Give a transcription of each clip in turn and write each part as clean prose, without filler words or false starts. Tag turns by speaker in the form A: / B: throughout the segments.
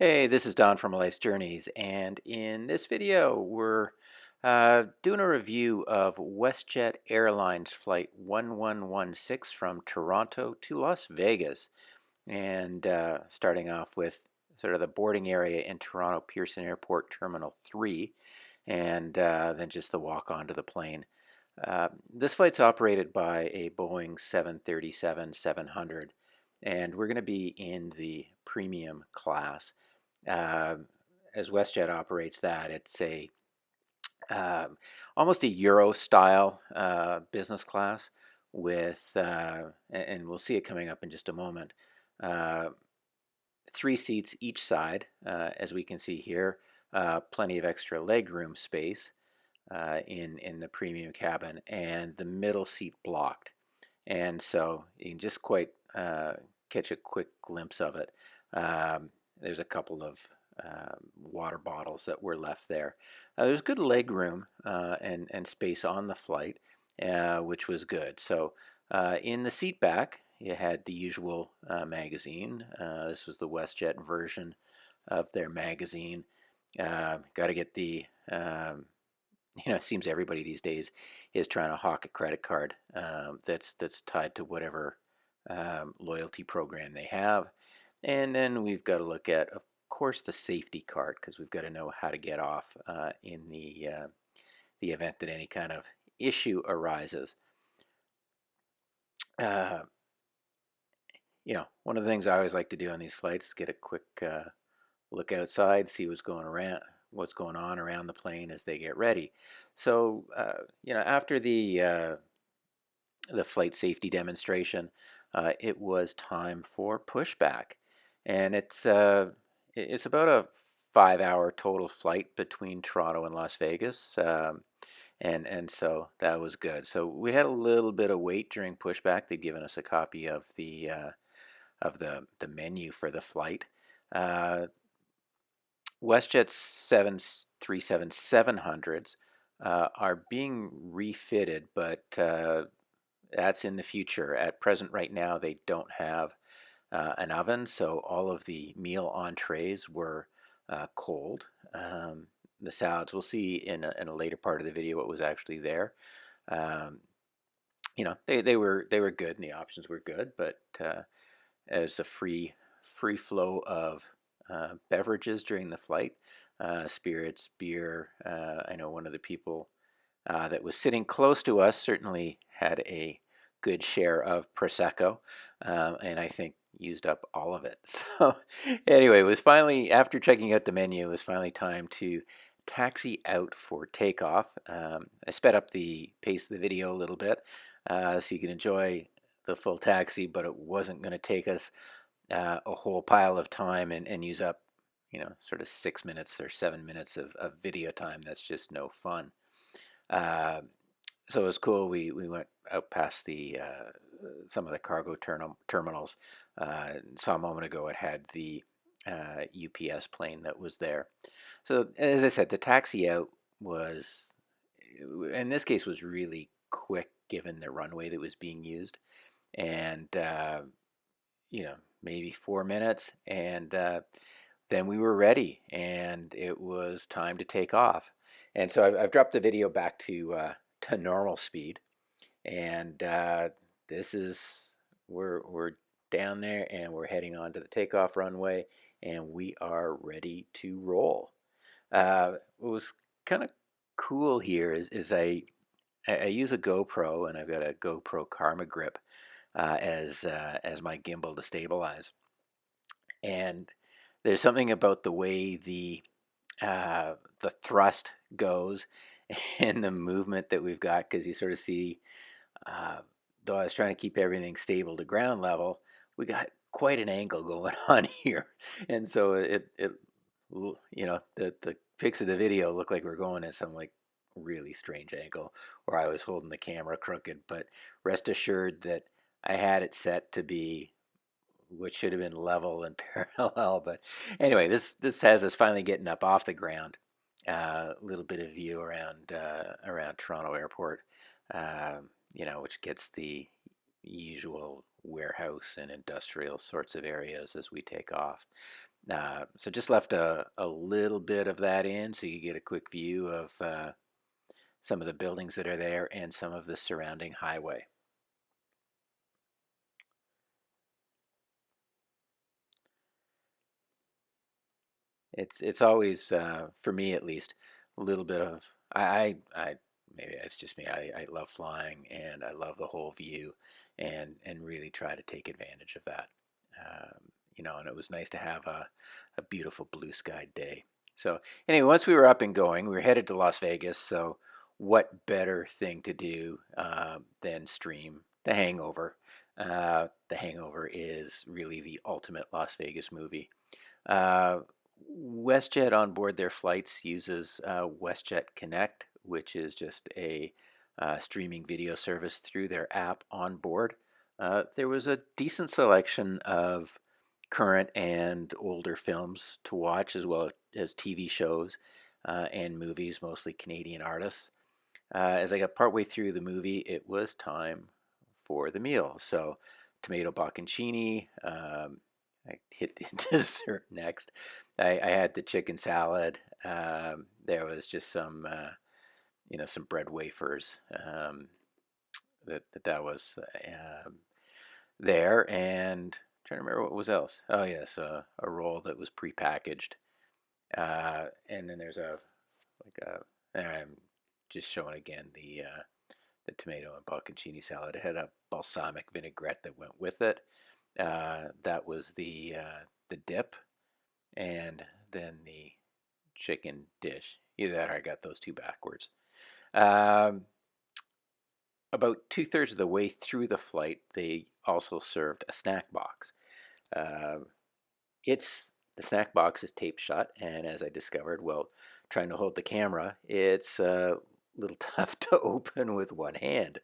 A: Hey, this is Don from A Life's Journeys, and in this video, we're doing a review of WestJet Airlines Flight 1116 from Toronto to Las Vegas. And starting off with sort of the boarding area in Toronto Pearson Airport Terminal 3, and then just the walk onto the plane. This flight's operated by a Boeing 737-700, and we're going to be in the premium class. Uh, as WestJet operates that, it's a um almost a Euro style business class with, and we'll see it coming up in just a moment, uh, three seats each side, as we can see here, plenty of extra leg room space in the premium cabin, and the middle seat blocked. And so you can just quite catch a quick glimpse of it. There's a couple of water bottles that were left there. There's good leg room and space on the flight, which was good. So in the seat back, you had the usual magazine. This was the WestJet version of their magazine. Got to get the it seems everybody these days is trying to hawk a credit card that's tied to whatever loyalty program they have. And then we've got to look at, of course, the safety card, because we've got to know how to get off in the event that any kind of issue arises. Uh, One of the things I always like to do on these flights is get a quick look outside, see what's going on around the plane as they get ready. So, after the flight safety demonstration, it was time for pushback, and it's about a 5 hour total flight between Toronto and Las Vegas. And so that was good. So we had a little bit of wait during pushback. They'd given us a copy of the menu for the flight. Uh, WestJet 737-700s are being refitted, but that's in the future. At present, right now, they don't have an oven, so all of the meal entrees were cold. The salads, we'll see in a later part of the video what was actually there. Um, they were good and the options were good, but as a free flow of beverages during the flight, spirits, beer. I know one of the people that was sitting close to us certainly had a good share of prosecco, and I think used up all of it. So anyway, it was finally, after checking out the menu, it was finally time to taxi out for takeoff. I sped up the pace of the video a little bit so you can enjoy the full taxi, but it wasn't going to take us a whole pile of time and use up, sort of 6 minutes or 7 minutes of video time. That's just no fun. Uh, so it was cool. We went out past the some of the cargo terminals. Saw a moment ago it had the UPS plane that was there. So as I said, the taxi out was, in this case, was really quick given the runway that was being used, and maybe 4 minutes, and then we were ready, and it was time to take off. And so I've dropped the video back to normal speed, and this is we're down there, and we're heading on to the takeoff runway, and we are ready to roll. What was kind of cool here is I use a GoPro, and I've got a GoPro Karma grip as my gimbal to stabilize. And there's something about the way the thrust goes and the movement that we've got, because you sort of see, uh, though I was trying to keep everything stable to ground level, we got quite an angle going on here, and so the pics of the video look like we're going at some like really strange angle, or I was holding the camera crooked. But rest assured that I had it set to be which should have been level and parallel. But anyway, this has us finally getting up off the ground. A little bit of view around Toronto Airport, which gets the usual warehouse and industrial sorts of areas as we take off. So just left a little bit of that in so you get a quick view of some of the buildings that are there and some of the surrounding highway. It's always for me at least a little bit of I maybe it's just me. I love flying and I love the whole view and really try to take advantage of that. And it was nice to have a beautiful blue sky day. So anyway, once we were up and going, we were headed to Las Vegas. So what better thing to do than stream The Hangover? The Hangover is really the ultimate Las Vegas movie. Uh, WestJet on board their flights uses WestJet Connect, which is just a streaming video service through their app on board. There was a decent selection of current and older films to watch, as well as TV shows and movies, mostly Canadian artists. As I got partway through the movie, it was time for the meal. So, tomato bocconcini. I hit the dessert next. I had the chicken salad. There was just some bread wafers that was there, and I'm trying to remember what was else. Oh yes, a roll that was prepackaged, and then there's I'm just showing again the tomato and bocconcini salad. It had a balsamic vinaigrette that went with it. That was the dip, and then the chicken dish. Either that or I got those two backwards. Um, about 2/3 of the way through the flight, they also served a snack box. Uh, it's the snack box is taped shut, and as I discovered, well, trying to hold the camera, it's a little tough to open with one hand,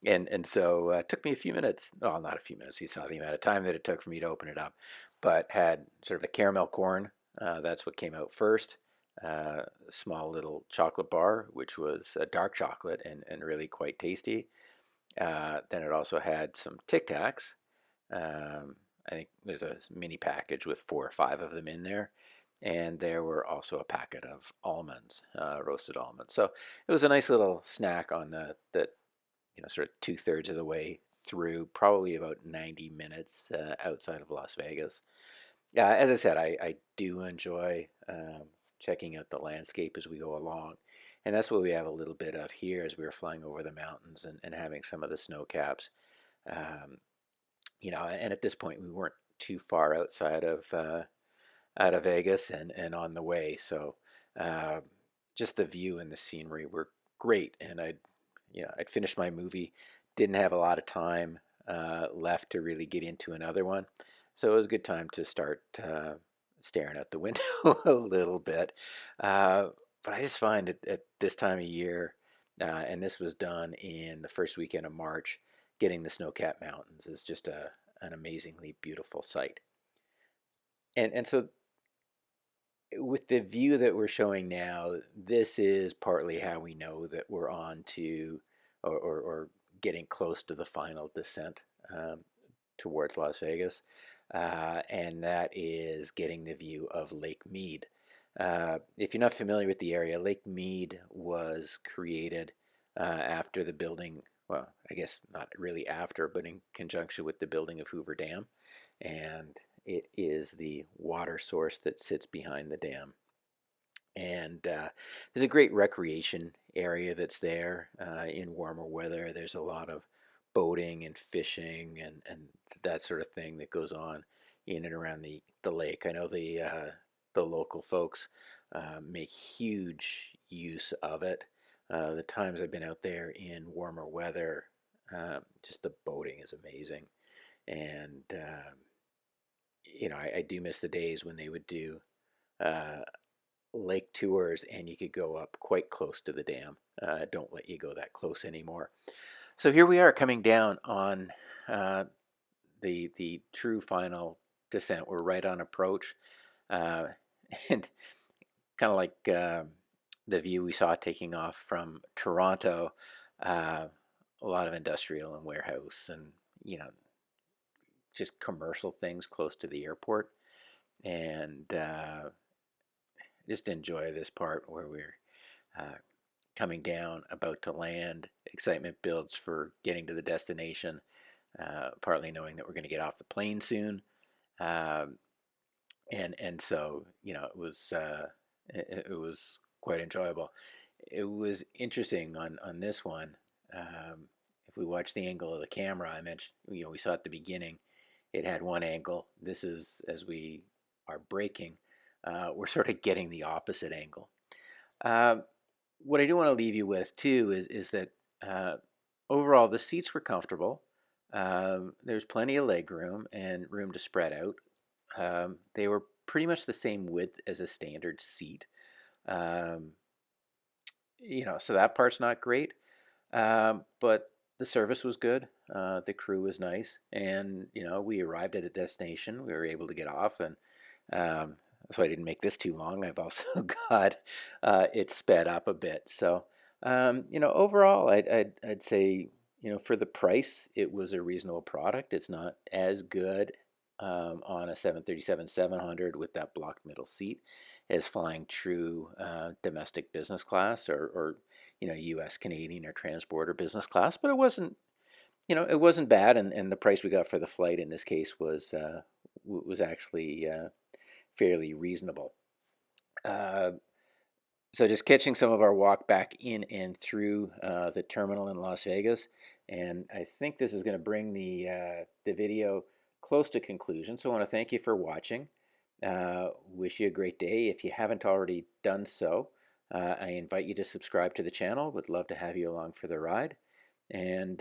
A: and so it took me a few minutes. Well, not a few minutes. You saw the amount of time that it took for me to open it up, but had sort of a caramel corn. That's what came out first. A small little chocolate bar, which was a dark chocolate and really quite tasty. Then it also had some Tic Tacs. Um, I think there's a mini package with 4 or 5 of them in there. And there were also a packet of almonds, roasted almonds. So it was a nice little snack on sort of 2/3 of the way through, probably about 90 minutes outside of Las Vegas. As I said, I do enjoy checking out the landscape as we go along. And that's what we have a little bit of here as we were flying over the mountains and having some of the snow caps. Um, and at this point, we weren't too far outside of out of Vegas and on the way. So uh, just the view and the scenery were great. And I'd finished my movie, didn't have a lot of time left to really get into another one. So it was a good time to start staring out the window a little bit. Uh, but I just find at this time of year, and this was done in the first weekend of March, getting the snow-capped mountains is just an amazingly beautiful sight. And so with the view that we're showing now, this is partly how we know that we're on to or getting close to the final descent um, towards Las Vegas. And that is getting the view of Lake Mead. If you're not familiar with the area, Lake Mead was created after the building, well, I guess not really after, but in conjunction with the building of Hoover Dam. And it is the water source that sits behind the dam. And there's a great recreation area that's there in warmer weather. There's a lot of boating and fishing and that sort of thing that goes on in and around the lake. I know the local folks make huge use of it. The times I've been out there in warmer weather, just the boating is amazing. And I do miss the days when they would do uh, lake tours and you could go up quite close to the dam. Don't let you go that close anymore. So here we are coming down on uh, the true final descent. We're right on approach, uh, and kind of like the view we saw taking off from Toronto. Uh, a lot of industrial and warehouse, and just commercial things close to the airport. and just enjoy this part where we're uh, coming down, about to land. Excitement builds for getting to the destination, partly knowing that we're going to get off the plane soon. Um, and so it was quite enjoyable. It was interesting on this one. If we watch the angle of the camera, I mentioned, we saw at the beginning, it had one angle. This is as we are braking, we're sort of getting the opposite angle. Uh, what I do want to leave you with too is that uh, overall the seats were comfortable. There's plenty of leg room and room to spread out. They were pretty much the same width as a standard seat. Um, so that part's not great. But the service was good. The crew was nice, and we arrived at a destination. We were able to get off, and um, so I didn't make this too long. I've also got it sped up a bit. So overall, I'd say for the price, it was a reasonable product. It's not as good on a 737-700 with that blocked middle seat as flying true domestic business class or U.S. Canadian or transporter business class, but it wasn't bad, and the price we got for the flight in this case was actually fairly reasonable. Uh, so just catching some of our walk back in and through the terminal in Las Vegas, and I think this is going to bring the video close to conclusion. So I want to thank you for watching. Wish you a great day. If you haven't already done so, I invite you to subscribe to the channel. Would love to have you along for the ride. And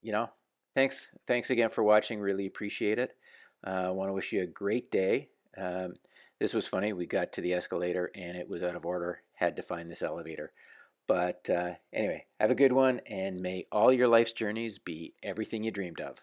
A: you know, thanks again for watching. Really appreciate it. I want to wish you a great day. This was funny. We got to the escalator and it was out of order. Had to find this elevator. But anyway, have a good one, and may all your life's journeys be everything you dreamed of.